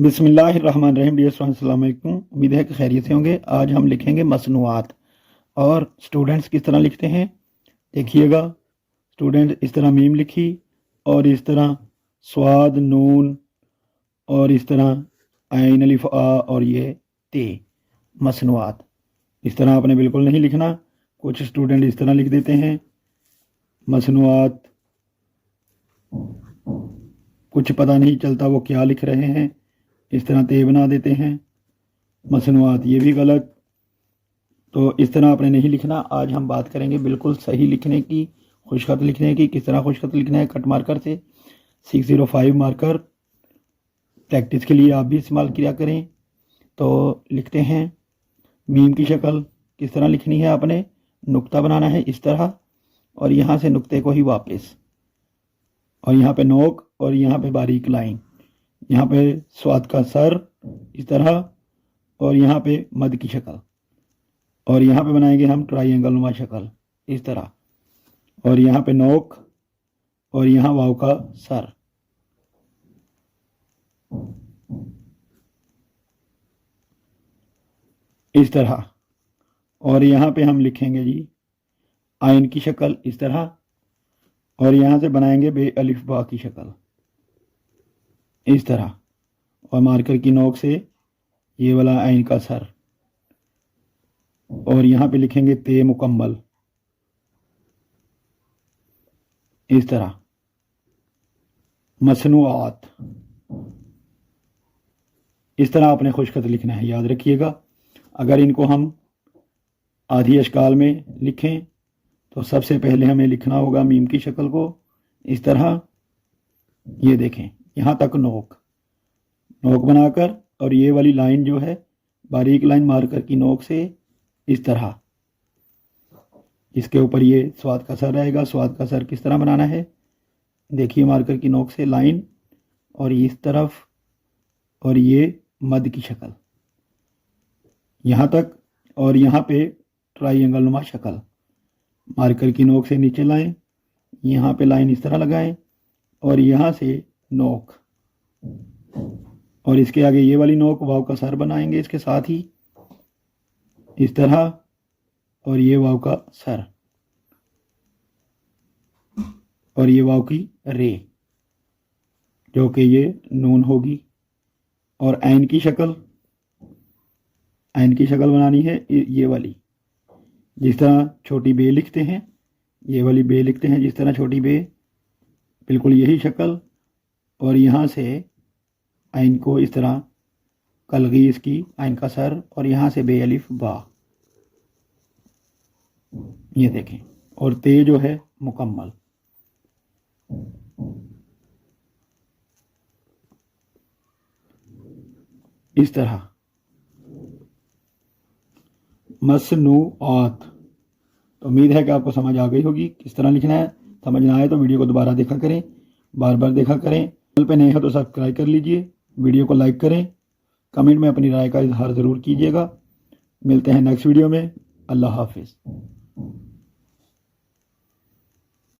बिस्मिल्लाहिर्रहमानिर्रहीम। Dear students, अस्सलाम वालेकुम। उम्मीद है कि खैरियत से होंगे। आज हम लिखेंगे मसनूआत। और स्टूडेंट्स किस तरह लिखते हैं देखिएगा। स्टूडेंट इस तरह मीम लिखी, और इस तरह स्वाद नून, और इस तरह आइन अलिफ आ, और ये ते। मसनूआत इस तरह आपने बिल्कुल नहीं लिखना। कुछ स्टूडेंट इस तरह लिख देते हैं मसनूआत, कुछ पता नहीं चलता वो क्या लिख रहे हैं, इस तरह ते बना देते हैं मसनूआत, ये भी गलत। तो इस तरह आपने नहीं लिखना। आज हम बात करेंगे बिल्कुल सही लिखने की, खुशखत लिखने की। किस तरह खुशखत लिखना है कट मार्कर से। 605 मार्कर प्रैक्टिस के लिए आप भी इस्तेमाल किया करें। तो लिखते हैं मीम की शक्ल। किस तरह लिखनी है आपने, नुक्ता बनाना है इस तरह, और यहाँ से नुक्ते को ही वापस, और यहाँ पे नोक, और यहाँ पे बारीक लाइन, यहाँ पे स्वाद का सर इस तरह, और यहाँ पे मद की शक्ल, और यहाँ पे बनाएंगे हम ट्राइंगल नुमा शक्ल इस तरह, और यहाँ पे नोक, और यहाँ वाव का सर इस तरह, और यहाँ पे हम लिखेंगे जी आइन की शक्ल इस तरह, और यहाँ से बनाएंगे बे अलिफ बा की शक्ल इस तरह, और मार्कर की नोक से ये वाला आइन का सर, और यहाँ पे लिखेंगे ते मुकम्मल इस तरह। मसनूआत इस तरह आपने खुशखत लिखना है, याद रखिएगा। अगर इनको हम आधी अशकाल में लिखें तो सबसे पहले हमें लिखना होगा मीम की शक्ल को इस तरह, ये देखें यहाँ तक नोक बनाकर, और ये वाली लाइन जो है बारीक लाइन मार्कर की नोक से इस तरह, इसके ऊपर ये स्वाद का सर रहेगा। स्वाद का सर किस तरह बनाना है देखिए, मार्कर की नोक से लाइन, और इस तरफ, और ये मद की शक्ल यहाँ तक, और यहाँ पे ट्राइंगल नुमा शक्ल, मार्कर की नोक से नीचे लाएं, यहाँ पे लाइन इस तरह लगाएं, और यहाँ से नोक, और इसके आगे ये वाली नोक वाव का सर बनाएंगे इसके साथ ही इस तरह, और ये वाव का सर, और ये वाव की रे जो कि ये नून होगी। और ऐन की शक्ल बनानी है ये वाली, जिस तरह छोटी बे लिखते हैं, ये वाली बे लिखते हैं जिस तरह छोटी बे, बिल्कुल यही शक्ल। और यहाँ से आइन को इस तरह कलगी इसकी आइन का सर, और यहाँ से बे अलिफ बा, ये देखें। और ते जो है मुकम्मल इस तरह। मसनूआत। तो उम्मीद है कि आपको समझ आ गई होगी किस तरह लिखना है। समझ ना आए तो वीडियो को दोबारा देखा करें, बार बार देखा करें। चैनल पे नए हो तो सब्सक्राइब कर लीजिए, वीडियो को लाइक करें, कमेंट में अपनी राय का इजहार ज़रूर कीजिएगा। मिलते हैं नेक्स्ट वीडियो में। अल्लाह हाफिज़।